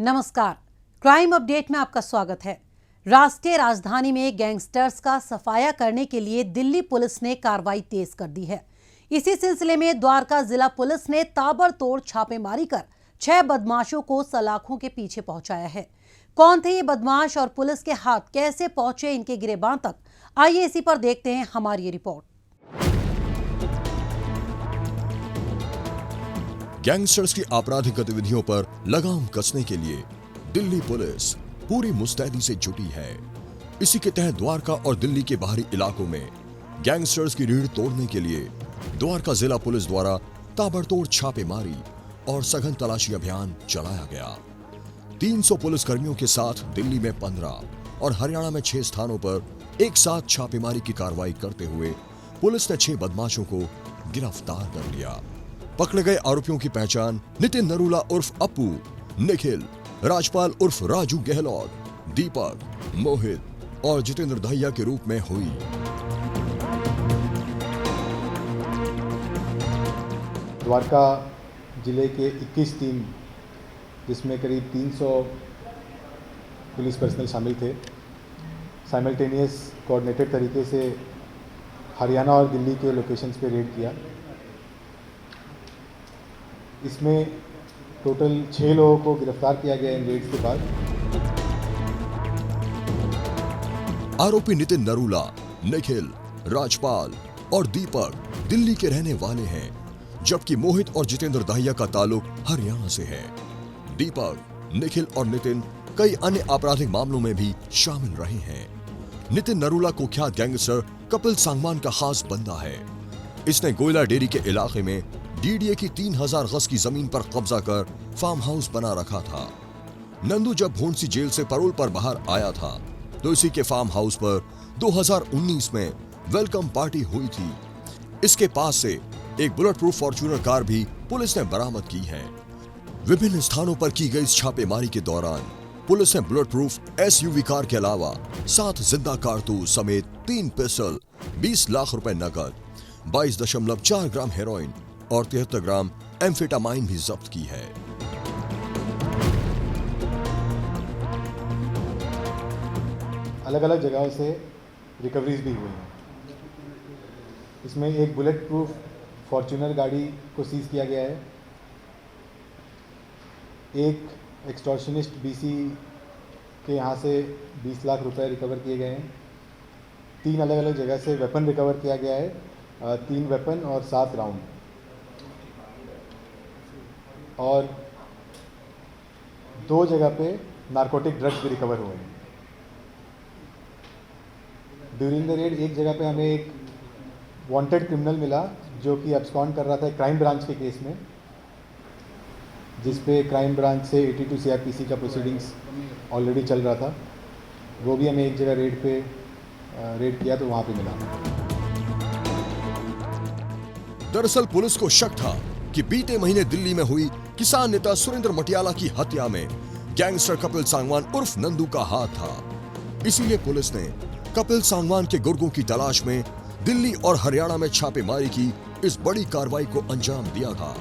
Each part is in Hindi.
नमस्कार, क्राइम अपडेट में आपका स्वागत है। राष्ट्रीय राजधानी में गैंगस्टर्स का सफाया करने के लिए दिल्ली पुलिस ने कार्रवाई तेज कर दी है। इसी सिलसिले में द्वारका जिला पुलिस ने ताबड़तोड़ छापेमारी कर 6 बदमाशों को सलाखों के पीछे पहुंचाया है। कौन थे ये बदमाश और पुलिस के हाथ कैसे पहुंचे इनके गिरबान तक, आइए इसी पर देखते हैं हमारी ये रिपोर्ट। गैंगस्टर्स की आपराधिक गतिविधियों पर लगाम कसने के लिए दिल्ली पुलिस पूरी मुस्तैदी से जुटी है। इसी के तहत द्वारका और दिल्ली के बाहरी इलाकों में गैंगस्टर्स की रीढ़ तोड़ने के लिए द्वारका जिला पुलिस द्वारा ताबड़तोड़ छापेमारी और सघन तलाशी अभियान चलाया गया। 300 पुलिसकर्मियों के साथ दिल्ली में 15 और हरियाणा में 6 स्थानों पर एक साथ छापेमारी की कार्रवाई करते हुए पुलिस ने 6 बदमाशों को गिरफ्तार कर लिया। पकड़े गए आरोपियों की पहचान नितिन नरूला उर्फ अप्पू, निखिल, राजपाल उर्फ राजू गहलोत, दीपक, मोहित और जितेंद्र दहिया के रूप में हुई। द्वारका जिले के 21 टीम, जिसमें करीब 300 पुलिस पर्सनल शामिल थे, साइमल्टेनियस कोऑर्डिनेटेड तरीके से हरियाणा और दिल्ली के लोकेशंस पे रेड किया। इसमें टोटल 6 लोगों को गिरफ्तार किया गया इन रेड्स के बाद। आरोपी नितिन नरूला, निखिल, राजपाल और दीपक दिल्ली के रहने वाले हैं, जबकि मोहित और जितेंद्र दहिया का ताल्लुक हरियाणा से है। दीपक, निखिल और नितिन कई अन्य आपराधिक मामलों में भी शामिल रहे हैं। नितिन नरूला कुख्यात गैंगस्टर कपिल सांगवान का खास बंदा है। इसने गोयला डेरी के इलाके में डीडीए की 3000 गज की जमीन पर कब्जा कर फार्म हाउस बना रखा था। नंदू जब भोंडसी जेल से पैरोल पर बाहर आया था तो इसी के फार्म हाउस पर 2019 में वेलकम पार्टी हुई थी। इसके पास से एक बुलेट प्रूफ फॉर्च्यूनर कार भी पुलिस ने बरामद की है। विभिन्न स्थानों पर की गई छापेमारी के दौरान पुलिस ने बुलेट प्रूफ एसयूवी कार के अलावा 7 जिंदा कारतूस समेत 3 पिस्टल, 20 लाख रुपए नकद, 22.4 ग्राम हेरोइन और 73 ग्राम एम्फेटामाइन भी जब्त की है। अलग अलग जगहों से रिकवरीज भी हुई हैं। इसमें एक बुलेट प्रूफ फॉर्च्यूनर गाड़ी को सीज किया गया है। एक एक्सटॉर्शनिस्ट बीसी के यहाँ से 20 लाख रुपए रिकवर किए गए हैं। 3 अलग अलग जगह से वेपन रिकवर किया गया है, 3 वेपन और 7 राउंड, और 2 जगह पे नारकोटिक ड्रग्स भी रिकवर हुए हैं। ड्यूरिंग द रेड एक जगह पे हमें एक वांटेड क्रिमिनल मिला जो कि अब्सकॉन्ड कर रहा था क्राइम ब्रांच के केस में, जिस पे क्राइम ब्रांच से 82 सीआरपीसी का प्रोसीडिंग्स ऑलरेडी चल रहा था। वो भी हमें एक जगह रेड किया तो वहाँ पे मिला। दरअसल पुलिस को शक था कि बीते महीने दिल्ली में हुई किसान नेता सुरेंद्र मटियाला की हत्या में गैंगस्टर कपिल सांगवान उर्फ नंदू का हाथ था। इसीलिए पुलिस ने कपिल सांगवान के गुर्गों की तलाश में दिल्ली और हरियाणा में छापेमारी की इस बड़ी कार्रवाई को अंजाम दिया था।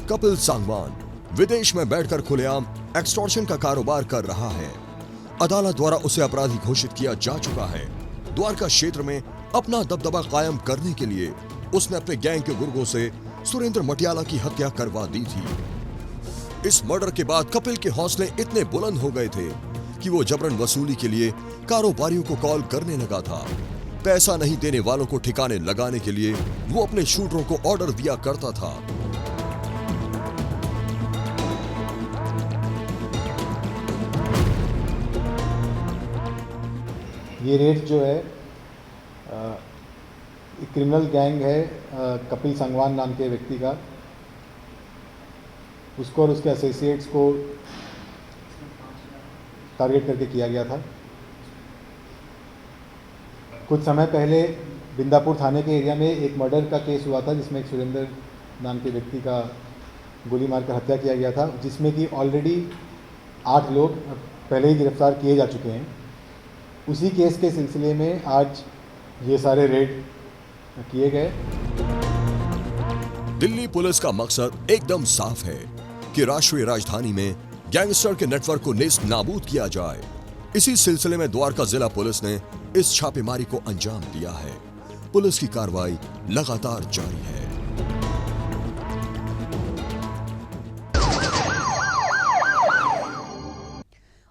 कपिल सांगवान विदेश में बैठकर खुलेआम एक्सटॉर्शन का कारोबार कर रहा है। अदालत द्वारा उसे अपराधी घोषित किया जा चुका है। द्वारका क्षेत्र में अपना दबदबा कायम करने के लिए उसने अपने गैंग के गुर्गों से सुरेंद्र मटियाला की हत्या करवा दी थी। इस मर्डर के बाद कपिल के हौसले इतने बुलंद हो गए थे कि वो जबरन वसूली के लिए कारोबारियों को कॉल करने लगा था। पैसा नहीं देने वालों को ठिकाने लगाने के लिए वो अपने शूटरों को ऑर्डर दिया करता था। ये रेड जो है क्रिमिनल गैंग है कपिल सांगवान नाम के व्यक्ति का, उसको और उसके एसोसिएट्स को टारगेट करके किया गया था। कुछ समय पहले बिंदापुर थाने के एरिया में एक मर्डर का केस हुआ था, जिसमें एक सुरेंद्र नाम के व्यक्ति का गोली मारकर हत्या किया गया था, जिसमें कि ऑलरेडी 8 लोग पहले ही गिरफ्तार किए जा चुके हैं। उसी केस के सिलसिले में आज ये सारे रेड किए गए। दिल्ली पुलिस का मकसद एकदम साफ है कि राष्ट्रीय राजधानी में गैंगस्टर के नेटवर्क को नेस्त नाबूद किया जाए। इसी सिलसिले में द्वारका जिला पुलिस ने इस छापेमारी को अंजाम दिया है। पुलिस की कार्रवाई लगातार जारी है।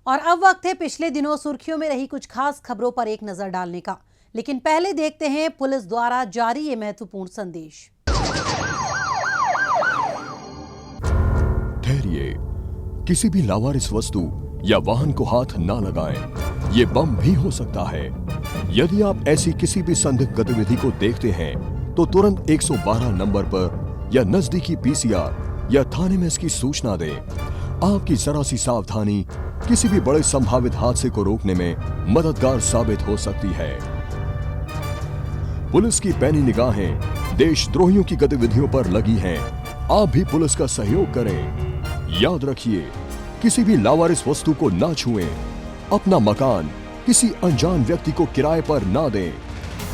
और अब वक्त है पिछले दिनों सुर्खियों में रही कुछ खास खबरों पर एक नजर डालने का, लेकिन पहले देखते हैं पुलिस द्वारा जारी ये महत्वपूर्ण संदेश। ठहरिए, किसी भी लावारिस वस्तु या वाहन को हाथ ना लगाएं। ये बम भी हो सकता है। यदि आप ऐसी किसी भी संदिग्ध गतिविधि को देखते हैं तो तुरंत 112 नंबर पर या नजदीकी पीसीआर या थाने में इसकी सूचना दें। आपकी जरा सी सावधानी किसी भी बड़े संभावित हादसे को रोकने में मददगार साबित हो सकती है। पुलिस की पैनी निगाहें देशद्रोहियों की गतिविधियों पर लगी हैं। आप भी पुलिस का सहयोग करें। याद रखिए, किसी भी लावारिस वस्तु को ना छुएं। अपना मकान किसी अनजान व्यक्ति को किराए पर ना दें।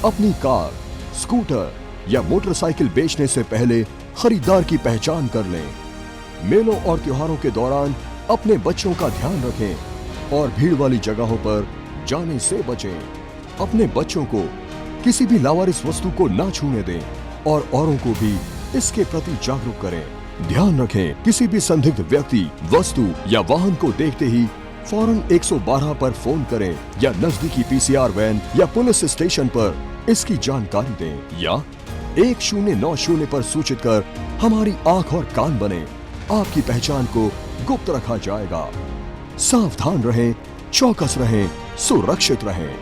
अपनी कार, स्कूटर या मोटरसाइकिल बेचने से पहले खरीदार की पहचान कर लें। मेलों और त्योहारों के दौरान अपने बच्चों का ध्यान रखें और भीड़ वाली जगहों पर जाने से बचें। अपने बच्चों को किसी भी लावारिस वस्तु को ना छूने दें और औरों को भी इसके प्रति जागरूक करें। ध्यान रखें, किसी भी संदिग्ध व्यक्ति, वस्तु या वाहन को देखते ही फौरन 112 पर फोन करें या नजदीकी पीसीआर वैन या पुलिस स्टेशन पर इसकी जानकारी दें या 1090 पर सूचित कर हमारी आंख और कान बने। आपकी पहचान को गुप्त रखा जाएगा। सावधान रहें, चौकस रहें, सुरक्षित रहें।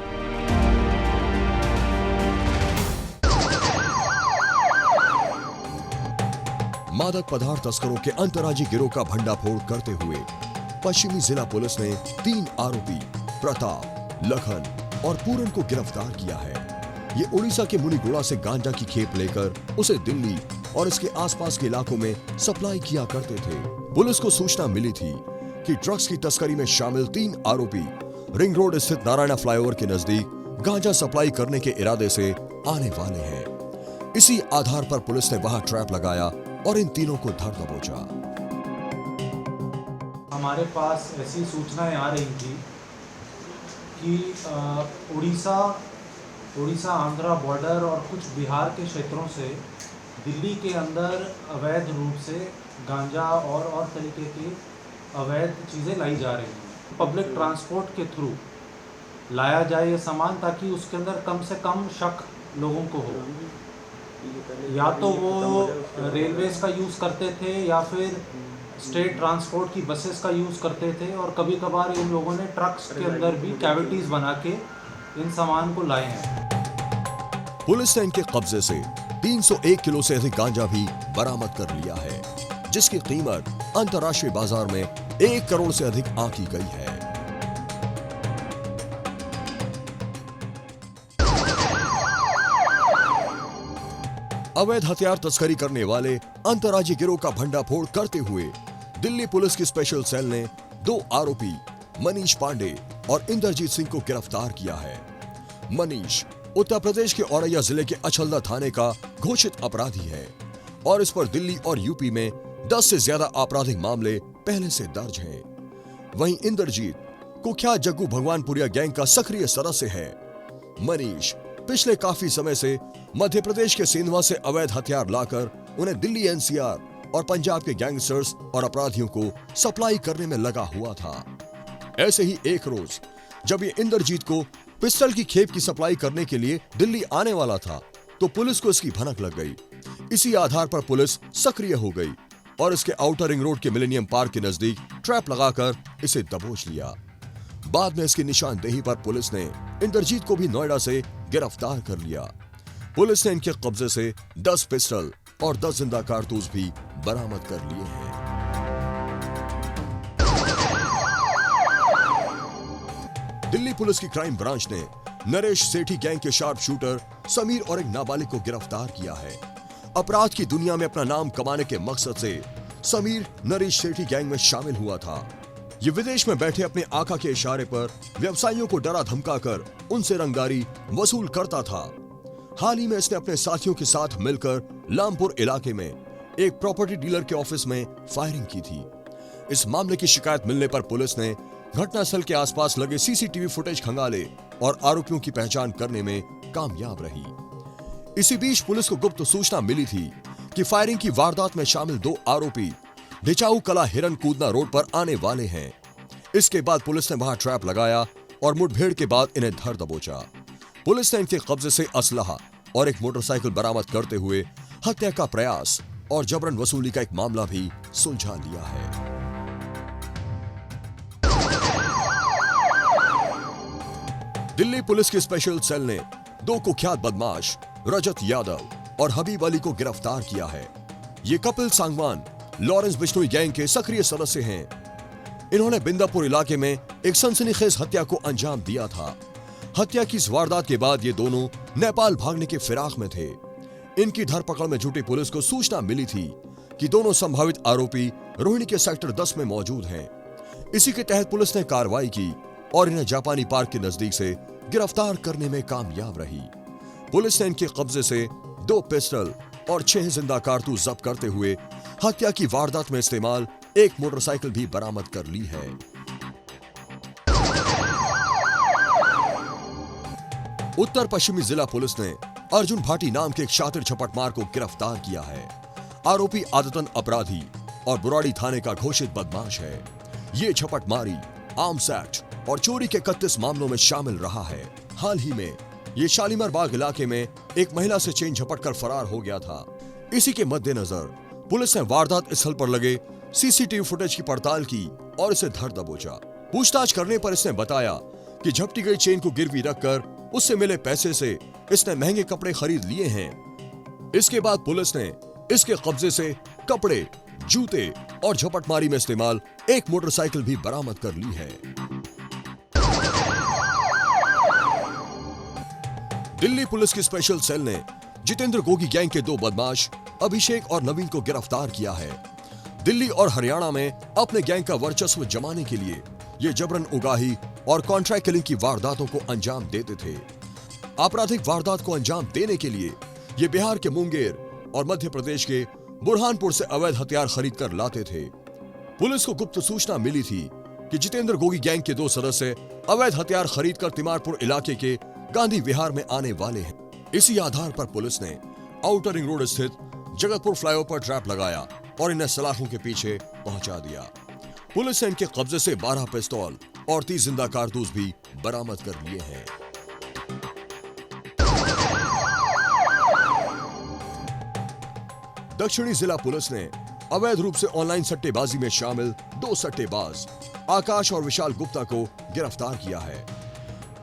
मादक पदार्थ तस्करों के अंतर्राज्यीय गिरोह का भंडाफोड़ करते हुए पश्चिमी जिला पुलिस ने 3 आरोपी प्रताप, लखन और पूरन को गिरफ्तार किया है। ये उड़ीसा के मुनिगुड़ा से गांजा की खेप लेकर उसे दिल्ली और इसके आसपास के इलाकों में सप्लाई किया करते थे। पुलिस को सूचना मिली थी कि ड्रग्स की तस्करी में शामिल 3 आरोपी रिंग रोड स्थित नारायणा फ्लाईओवर के नजदीक गांजा सप्लाई करने के इरादे से आने वाले हैं। इसी आधार पर पुलिस ने वहां ट्रैप लगाया और इन तीनों को धर दबोचा। हमारे पास ऐसी सूचनाएं आ रही थी कि उड़ीसा आंध्रा बॉर्डर और कुछ बिहार के क्षेत्रों से दिल्ली के अंदर अवैध रूप से गांजा और तरीके की अवैध चीज़ें लाई जा रही हैं। पब्लिक ट्रांसपोर्ट के थ्रू लाया जाए ये सामान ताकि उसके अंदर कम से कम शक लोगों को हो। या तो वो रेलवेज का यूज़ करते थे या फिर स्टेट ट्रांसपोर्ट की बसेस का यूज़ करते थे, और कभी कभार इन लोगों ने ट्रक्स के अंदर भी कैविटीज़ बना के इन सामान को लाए हैं। पुलिस ने इनके कब्जे से 301 किलो से अधिक गांजा भी बरामद कर लिया है, जिसकी कीमत अंतर्राष्ट्रीय बाजार में 1 करोड़ से अधिक आंकी गई है। अवैध हथियार तस्करी करने वाले अंतर्राज्यीय गिरोह का भंडाफोड़ करते हुए दिल्ली पुलिस की स्पेशल सेल ने 2 आरोपी मनीष पांडे और इंद्रजीत सिंह को गिरफ्तार किया है। मनीष उत्तर प्रदेश के औरैया जिले के अछलदा थाने का घोषित अपराधी है और इस पर दिल्ली और यूपी में 10 से ज्यादा आपराधिक मामले पहले से दर्ज हैं। वहीं इंद्रजीत कुख्यात जग्गू भगवानपुरिया गैंग का सक्रिय सदस्य है। मनीष पिछले काफी समय से मध्य प्रदेश के सेंधवा से अवैध हथियार लाकर उन्हें दिल्ली एनसीआर और पंजाब के गैंगस्टर्स और अपराधियों को सप्लाई करने में लगा हुआ था। ऐसे ही एक रोज जब ये इंद्रजीत को पिस्टल की खेप की सप्लाई करने के लिए दिल्ली आने वाला था तो पुलिस को इसकी भनक लग गई। इसी आधार पर पुलिस सक्रिय हो गई और इसके आउटर रिंग रोड के मिलेनियम पार्क के नजदीक ट्रैप लगाकर इसे दबोच लिया। बाद में इसकी निशानदेही पर पुलिस ने इंद्रजीत को भी नोएडा से गिरफ्तार कर लिया। पुलिस ने इनके कब्जे से 10 पिस्टल और 10 जिंदा कारतूस भी बरामद कर लिए हैं। दिल्ली पुलिस की क्राइम ब्रांच ने नरेश सेठी गैंग के शार्प शूटर समीर और एक नाबालिग को गिरफ्तार किया है। अपराध की दुनिया में अपना नाम कमाने के मकसद से समीर नरेश सेठी गैंग में शामिल हुआ था। ये विदेश में बैठे अपने आका के इशारे पर व्यवसायियों को डरा धमकाकर उनसे रंगदारी वसूल करता था। हाल ही में इसने अपने साथियों के साथ मिलकर लामपुर इलाके में एक प्रॉपर्टी डीलर के ऑफिस में फायरिंग की थी। इस मामले की शिकायत मिलने पर पुलिस ने घटनास्थल के आसपास लगे सीसीटीवी फुटेज खंगाले और आरोपियों की पहचान करने में कामयाब रही। इसी बीच पुलिस को गुप्त सूचना मिली थी कि फायरिंग की वारदात में शामिल 2 आरोपी ढिचाऊ कला हिरन कूदना रोड पर आने वाले हैं। इसके बाद पुलिस ने वहां ट्रैप लगाया और मुठभेड़ के बाद इन्हें धर दबोचा। पुलिस ने इनके कब्जे से असलहा और एक मोटरसाइकिल बरामद करते हुए हत्या का प्रयास और जबरन वसूली का एक मामला भी सुलझा लिया है। दिल्ली पुलिस की स्पेशल सेल ने 2 कुख्यात बदमाश रजत यादव और हबीब अली को गिरफ्तार किया है। ये कपिल सांगवान लॉरेंस बिश्नोई गैंग के सक्रिय सदस्य हैं। इन्होंने बिंदापुर इलाके में एक सनसनीखेज हत्या को अंजाम दिया था। हत्या की इस वारदात के बाद ये दोनों नेपाल भागने के फिराक में थे। इनकी धरपकड़ में जुटी पुलिस को सूचना मिली थी कि दोनों संभावित आरोपी रोहिणी के सेक्टर 10 में मौजूद हैं। इसी के तहत पुलिस ने कार्रवाई की और इन्हें जापानी पार्क के नजदीक से गिरफ्तार करने में कामयाब रही। पुलिस ने इनके कब्जे से 2 पिस्टल और 6 जिंदा कारतूस जब्त करते हुए हत्या की वारदात में इस्तेमाल एक मोटरसाइकिल भी बरामद कर ली है। उत्तर पश्चिमी जिला पुलिस ने अर्जुन भाटी नाम के एक शातिर झपटमार को गिरफ्तार किया है। आरोपी आदतन अपराधी और बुराड़ी थाने का घोषित बदमाश है। ये झपटमारी, आर्म्स एक्ट और चोरी के 31 मामलों में शामिल रहा है। हाल ही में ये शालीमार बाग इलाके में एक महिला से चेन झपटकर फरार हो गया था। इसी के मद्देनजर पुलिस ने वारदात स्थल पर लगे सीसीटीवी फुटेज की पड़ताल की और इसे धर दबोचा। पूछताछ करने पर इसने बताया कि झपटी गई चेन को गिरवी रखकर उससे मिले पैसे से इसने महंगे कपड़े खरीद लिए हैं। इसके बाद पुलिस ने इसके कब्जे से कपड़े, जूते और झपटमारी में इस्तेमाल एक मोटरसाइकिल भी बरामद कर ली है। दिल्ली पुलिस की स्पेशल सेल ने जितेंद्र गोगी गैंग के 2 बदमाश अभिषेक और नवीन को गिरफ्तार किया है। दिल्ली और हरियाणा में अपने गैंग का वर्चस्व जमाने के लिए ये जबरन उगाही और कॉन्ट्रैक्ट किलिंग की वारदातों को अंजाम देते थे। आपराधिक वारदात को अंजाम देने के लिए ये बिहार के मुंगेर और मध्य प्रदेश के बुरहानपुर से अवैध हथियार खरीद कर लाते थे। पुलिस को गुप्त सूचना मिली थी कि जितेंद्र गोगी गैंग के 2 सदस्य अवैध हथियार खरीद कर तिमारपुर इलाके के गांधी विहार में आने वाले हैं। इसी आधार पर पुलिस ने आउटर रिंग रोड स्थित जगतपुर फ्लाईओवर पर ट्रैप लगाया और इन्हें सलाखों के पीछे पहुंचा दिया। पुलिस ने इनके कब्जे से 12 पिस्तौल और 30 जिंदा कारतूस भी बरामद कर लिए हैं। दक्षिणी जिला पुलिस ने अवैध रूप से ऑनलाइन सट्टेबाजी में शामिल 2 सट्टेबाज आकाश और विशाल गुप्ता को गिरफ्तार किया है।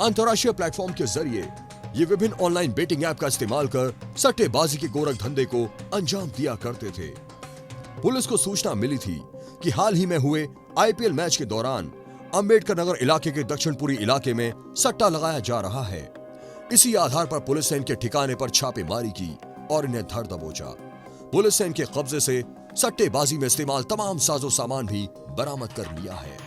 अंतर्राष्ट्रीय प्लेटफॉर्म के जरिए ये विभिन्न ऑनलाइन बेटिंग ऐप का इस्तेमाल कर सट्टेबाजी के गोरख धंधे को अंजाम दिया करते थे। पुलिस को सूचना मिली थी कि हाल ही में हुए आईपीएल मैच के दौरान अंबेडकर नगर इलाके के दक्षिणपुरी इलाके में सट्टा लगाया जा रहा है। इसी आधार पर पुलिस ने इनके ठिकाने पर छापेमारी की और इन्हें धर दबोचा। पुलिस ने इनके कब्जे से सट्टेबाजी में इस्तेमाल तमाम साजो सामान भी बरामद कर लिया है।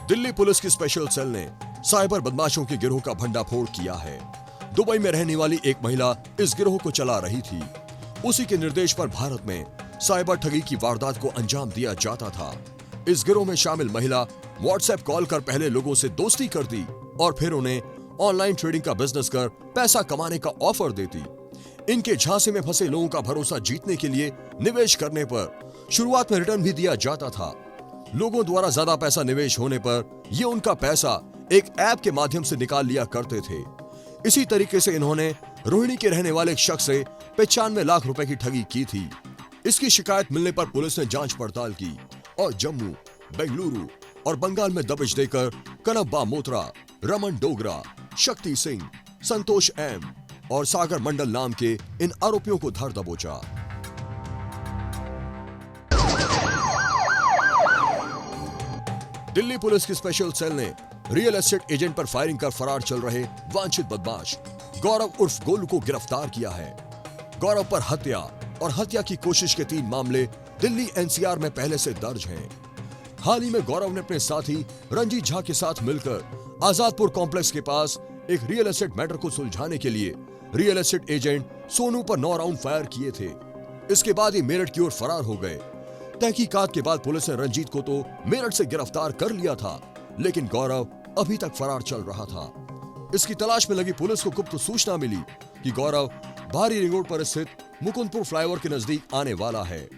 दिल्ली पुलिस की स्पेशल सेल ने साइबर बदमाशों के गिरोह का भंडाफोड़ किया है। दुबई में रहने वाली एक महिला इस गिरोह को चला रही थी। उसी के निर्देश पर भारत में साइबर ठगी की वारदात को अंजाम दिया जाता था। इस गिरोह में शामिल महिला व्हाट्सएप कॉल कर पहले लोगों से दोस्ती करती और फिर उन्हें ऑनलाइन ट्रेडिंग का बिजनेस कर पैसा कमाने का ऑफर देती। इनके झांसे में फंसे लोगों का भरोसा जीतने के लिए निवेश करने पर शुरुआत में रिटर्न भी दिया जाता था। लोगों द्वारा ज्यादा पैसा निवेश होने पर ये उनका पैसा एक ऐप के माध्यम से निकाल लिया करते थे। इसी तरीके से इन्होंने रोहिणी के रहने वाले एक शख्स से 95 लाख रुपए की ठगी की थी। इसकी शिकायत मिलने पर पुलिस ने जांच पड़ताल की और जम्मू, बेंगलुरु और बंगाल में दबिश देकर कनब्बा मोत्रा, रमन डोगरा, शक्ति सिंह, संतोष एम और सागर मंडल नाम के इन आरोपियों को धर दबोचा। दिल्ली पुलिस की स्पेशल सेल ने रियल एस्टेट एजेंट पर फायरिंग कर फरार चल रहे वांछित बदमाश गौरव उर्फ गोलू को गिरफ्तार किया है। गौरव पर हत्या और हत्या की कोशिश के 3 मामले दिल्ली एनसीआर में पहले से दर्ज हैं। हाल ही में गौरव ने अपने साथी रंजीत झा के साथ मिलकर आजादपुर कॉम्प्लेक्स के पास एक रियल एस्टेट मैटर को सुलझाने के लिए रियल एस्टेट एजेंट सोनू पर 9 राउंड फायर किए थे। इसके बाद ये मेरठ की ओर फरार हो गए। तहकीकात के बाद पुलिस ने रंजीत को तो मेरठ से गिरफ्तार कर लिया था, लेकिन गौरव अभी तक फरार चल रहा था। इसकी तलाश में लगी पुलिस को गुप्त सूचना मिली कि गौरव भारी रिंग रोड पर स्थित मुकुंदपुर फ्लाईओवर के नजदीक आने वाला है।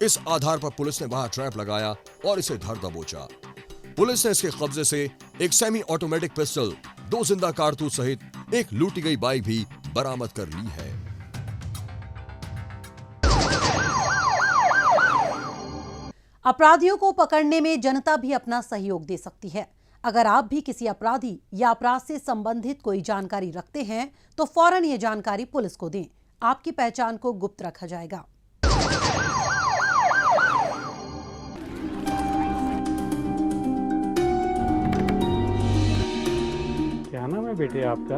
इस आधार पर पुलिस ने वहां ट्रैप लगाया और इसे धर दबोचा। पुलिस ने इसके कब्जे से एक सेमी ऑटोमेटिक पिस्टल, 2 जिंदा कारतूस सहित एक लूटी गई बाइक भी बरामद कर ली है। अपराधियों को पकड़ने में जनता भी अपना सहयोग दे सकती है। अगर आप भी किसी अपराधी या अपराध से संबंधित कोई जानकारी रखते हैं तो फौरन ये जानकारी पुलिस को दें। आपकी पहचान को गुप्त रखा जाएगा। क्या नाम है बेटे आपका?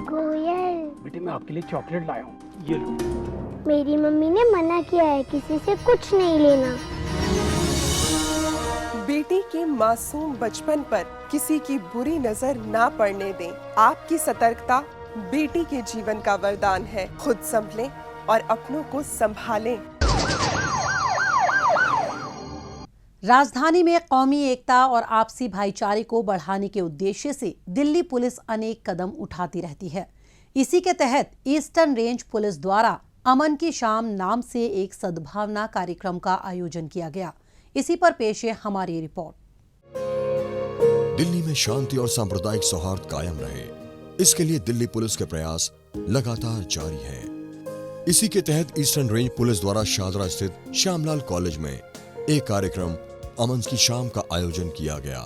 कोयल। बेटे मैं आपके लिए चॉकलेट लाया हूँ, ये लो। मेरी मम्मी ने मना किया है किसी से कुछ नहीं लेना। बेटी के मासूम बचपन पर किसी की बुरी नजर ना पड़ने दें। आपकी सतर्कता बेटी के जीवन का वरदान है। खुद संभलें और अपनों को संभालें। राजधानी में कौमी एकता और आपसी भाईचारे को बढ़ाने के उद्देश्य से दिल्ली पुलिस अनेक कदम उठाती रहती है। इसी के तहत ईस्टर्न रेंज पुलिस द्वारा अमन की शाम नाम से एक सद्भावना कार्यक्रम का आयोजन किया गया। इसी पर पेश है हमारी रिपोर्ट। दिल्ली में शांति और सांप्रदायिक सौहार्द कायम रहे, इसके लिए दिल्ली पुलिस के प्रयास लगातार जारी हैं। इसी के तहत ईस्टर्न रेंज पुलिस द्वारा शादरा स्थित श्यामलाल कॉलेज में एक कार्यक्रम अमन की शाम का आयोजन किया गया।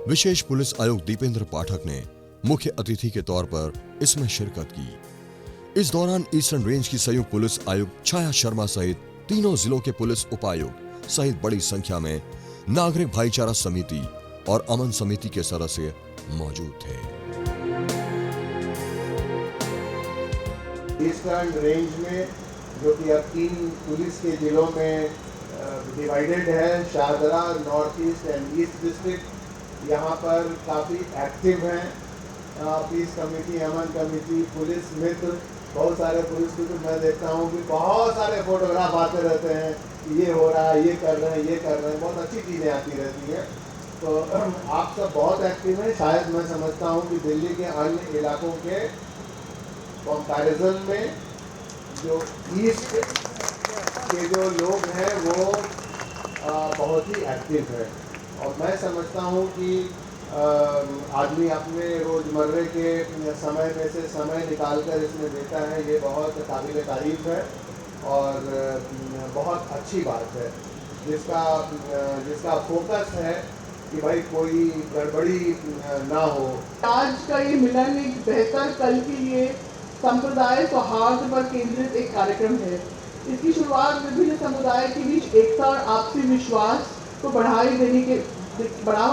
विशेष पुलिस आयुक्त दीपेंद्र पाठक ने मुख्य अतिथि के तौर पर इसमें शिरकत की। इस दौरान ईस्टर्न रेंज की संयुक्त पुलिस आयुक्त छाया शर्मा सहित तीनों जिलों के पुलिस उपायुक्त सहित बड़ी संख्या में नागरिक भाईचारा समिति और अमन समिति के सदस्य मौजूद थे। ईस्टर्न रेंज में जो कि अब 3 पुलिस के जिलों में डिवाइडेड है, Shahdara, north east and east district, यहाँ पर काफ़ी एक्टिव हैं। पीस कमेटी, अमन कमेटी, पुलिस मित्र, बहुत सारे पुलिस मित्र मैं देखता हूँ कि बहुत सारे फोटोग्राफ आते रहते हैं कि ये हो रहा है, ये कर रहे हैं, ये कर रहे हैं, बहुत अच्छी चीज़ें आती रहती हैं। तो आप सब बहुत एक्टिव हैं। शायद मैं समझता हूँ कि दिल्ली के अन्य इलाकों के कंपैरिजन में जो ईस्ट के जो लोग हैं वो बहुत ही एक्टिव है। और मैं समझता हूँ कि आदमी अपने रोज़मर्रे के समय में से समय निकालकर इसमें देता है, ये बहुत काबिल तारीफ़ है और बहुत अच्छी बात है। जिसका फोकस है कि भाई कोई गड़बड़ी ना हो। आज का ये मिलन एक बेहतर कल के लिए संप्रदाय सौहार्द पर केंद्रित एक कार्यक्रम है। इसकी शुरुआत विभिन्न समुदाय के बीच एकता और आपसी विश्वास को बढ़ावा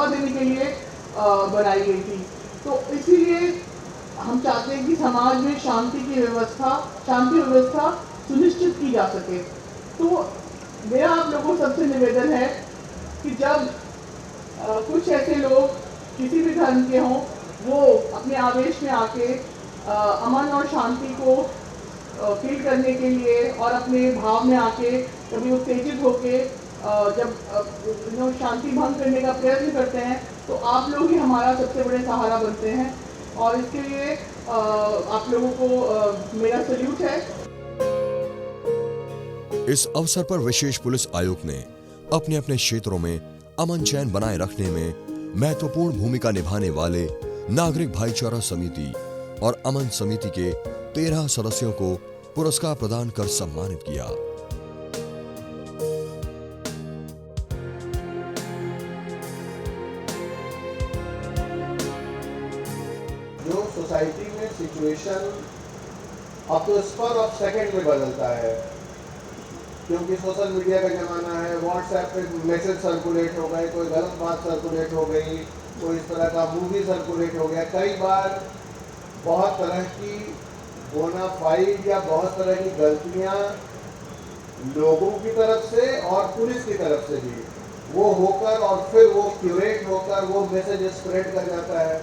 देने के लिए बनाई गई थी। तो इसीलिए हम चाहते हैं कि समाज में शांति व्यवस्था सुनिश्चित की जा सके। तो मेरा आप लोगों सबसे निवेदन है कि जब कुछ ऐसे लोग किसी भी धर्म के हों, वो अपने आवेश में आके अमन और शांति को फील करने के लिए और अपने भाव में आके कभी उत्तेजित होके जब शांति भंग करने का प्रयत्न करते हैं, तो आप लोग ही हमारा सबसे बड़े सहारा बनते हैं। और इसके लिए आप लोगों को मेरा सल्यूट है। इस अवसर पर विशेष पुलिस आयुक्त ने अपने अपने क्षेत्रों में अमन चैन बनाए रखने में महत्वपूर्ण भूमिका निभाने वाले नागरिक भाईचारा समिति और अमन समिति के 13 सदस्यों को पुरस्कार प्रदान कर सम्मानित किया। जो सोसाइटी में सिचुएशन अब तो स्पर ऑफ सेकंड में बदलता है, क्योंकि सोशल मीडिया का ज़माना है। व्हाट्सएप पे मैसेज सर्कुलेट हो गए, कोई गलत बात सर्कुलेट हो गई, कोई इस तरह का मूवी सर्कुलेट हो गया। कई बार बहुत तरह की बोनाफाइड या बहुत तरह की गलतियां लोगों की तरफ से और पुलिस की तरफ से भी वो होकर और फिर वो क्यूरेट होकर वो मैसेज स्प्रेड कर जाता है।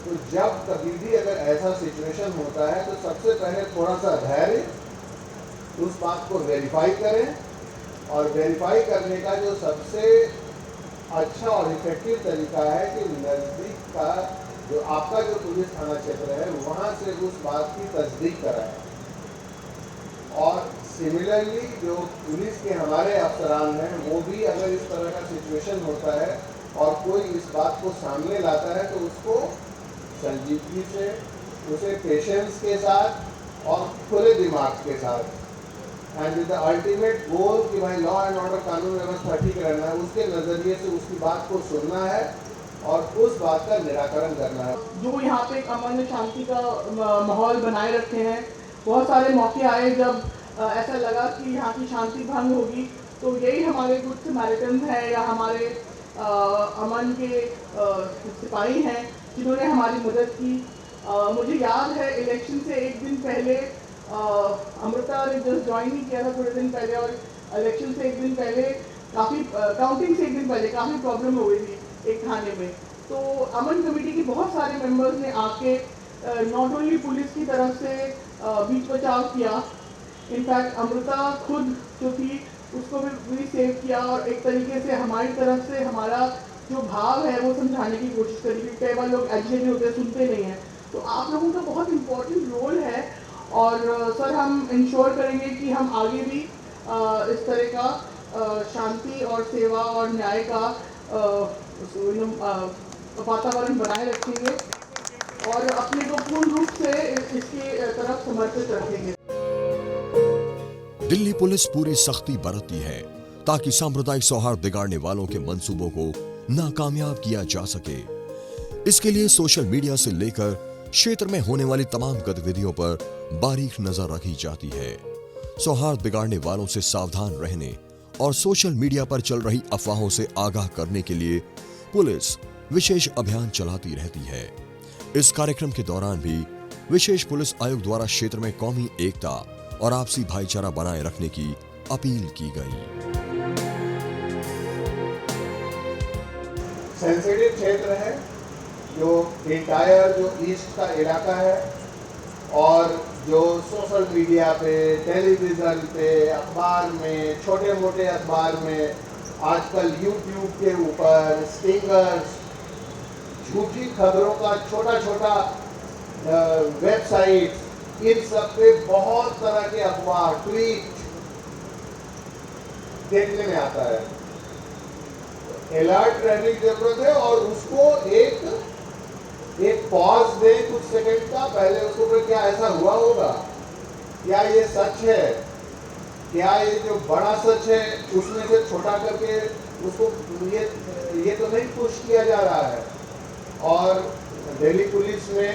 तो जब कभी भी अगर ऐसा सिचुएशन होता है तो सबसे पहले थोड़ा सा धैर्य, उस बात को वेरीफाई करें, और वेरीफाई करने का जो सबसे अच्छा और इफेक्टिव तरीका है कि नज़दीक का जो आपका जो पुलिस थाना क्षेत्र है वहाँ से उस बात की तस्दीक कराएं। और सिमिलरली जो पुलिस के हमारे अफसरान हैं वो भी अगर इस तरह का सिचुएशन होता है और कोई इस बात को सामने लाता है तो उसको संजीदगी से, उसे पेशेंस के साथ और खुले दिमाग के साथ, and with the ultimate goal कि भाई लॉ एंड ऑर्डर, कानून व्यवस्था ठीक रहना है, उसके नज़रिए से उसकी बात को सुनना है और उस बात का निराकरण करना है। जो यहाँ पे एक अमन शांति का माहौल बनाए रखे हैं, बहुत सारे मौके आए जब ऐसा लगा कि यहाँ की शांति भंग होगी, तो यही हमारे गुड समैरिटन्स हैं या हमारे अमन के सिपाही हैं जिन्होंने हमारी मदद की। मुझे याद है इलेक्शन से एक दिन पहले अमृता ने जस्ट ज्वाइन ही किया था थोड़े दिन पहले, और इलेक्शन से एक दिन पहले काफ़ी काउंटिंग से एक दिन पहले काफ़ी प्रॉब्लम हो गई थी एक थाने में। तो अमन कमेटी के बहुत सारे मेंबर्स ने आके नॉट ओनली पुलिस की तरफ से बीच बचाव किया, इनफैक्ट अमृता खुद जो थी उसको भी सेव किया, और एक तरीके से हमारी तरफ से हमारा जो भाव है वो समझाने की कोशिश करी, क्योंकि कई बार लोग एजुकेटेड होते हैं, सुनते नहीं हैं। तो आप लोगों का बहुत इम्पोर्टेंट रोल है, और सर हम इंश्योर करेंगे कि हम आगे भी इस तरह का शांति और सेवा और न्याय का वातावरण बनाए रखेंगे और अपने को पूर्ण रूप से इसकी तरफ समर्पित रखेंगे। दिल्ली पुलिस पूरी सख्ती बरतती है ताकि सांप्रदायिक सौहार्द बिगाड़ने वालों के मंसूबों को नाकामयाब किया जा सके। इसके लिए सोशल मीडिया से लेकर क्षेत्र में होने वाली तमाम गतिविधियों पर बारीक नजर रखी जाती है। सौहार्द बिगाड़ने वालों से सावधान रहने और सोशल मीडिया पर चल रही अफवाहों से आगाह करने के लिए पुलिस विशेष अभियान चलाती रहती है। इस कार्यक्रम के दौरान भी विशेष पुलिस आयोग द्वारा क्षेत्र में कौमी एकता और आपसी भाईचारा बनाए रखने की अपील की गई। सेंसिटिव क्षेत्र है जो इंटायर जो ईस्ट का इलाका है, और जो सोशल मीडिया पे, टेलीविज़न पे, अखबार में, छोटे मोटे अखबार में, आजकल यूट्यूब के ऊपर स्टिंगर्स, झूठी खबरों का छोटा छोटा वेबसाइट, इन सब पे बहुत तरह के अखबार, ट्वीट देखने में आता है। अलर्ट रहने की जरूरत है और उसको एक पॉज दे कुछ सेकंड का, पहले उसको कि क्या ऐसा हुआ होगा, क्या ये सच है, क्या ये जो बड़ा सच है उसमें से छोटा करके उसको ये तो नहीं पुश किया जा रहा है। और दिल्ली पुलिस में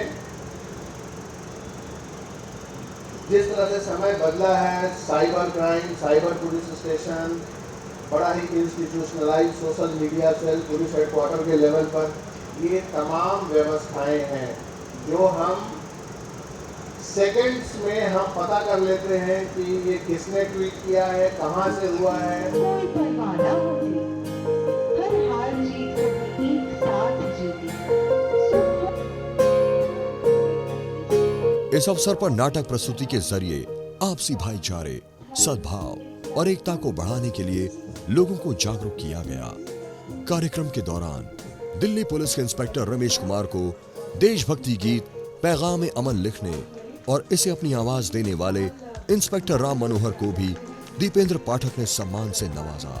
जिस तरह से समय बदला है, cyber crime, cyber police station, बड़ा ही institutionalise social media cell police headquarter के लेवल पर, ये तमाम व्यवस्थाएं हैं जो हम सेकंड्स में हम पता कर लेते हैं कि ये किसने ट्वीट किया है, कहाँ से हुआ है। कोई परवाह ना होती, हर हार जीत कभी एक साथ जीती। इस अवसर पर नाटक प्रस्तुति के जरिए आपसी भाईचारे, सद्भाव और एकता को बढ़ाने के लिए लोगों को जागरूक किया गया। कार्यक्रम के दौरान दिल्ली पुलिस के इंस्पेक्टर रमेश कुमार को देशभक्ति गीत पैगाम अमन लिखने और इसे अपनी आवाज देने वाले इंस्पेक्टर राम मनोहर को भी दीपेंद्र पाठक ने सम्मान से नवाजा।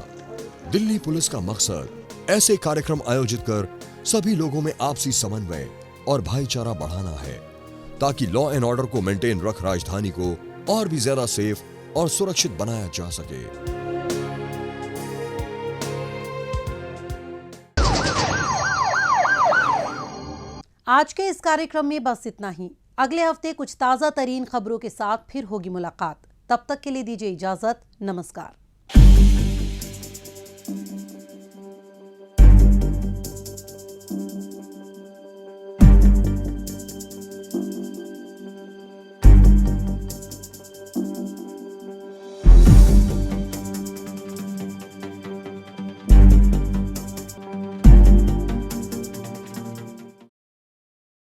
दिल्ली पुलिस का मकसद ऐसे कार्यक्रम आयोजित कर सभी लोगों में आपसी समन्वय और भाईचारा बढ़ाना है, ताकि लॉ एंड ऑर्डर को मेंटेन रख राजधानी को और भी ज्यादा सेफ और सुरक्षित बनाया जा सके। आज के इस कार्यक्रम में बस इतना ही। अगले हफ्ते कुछ ताज़ा तरीन खबरों के साथ फिर होगी मुलाकात। तब तक के लिए दीजिए इजाजत। नमस्कार।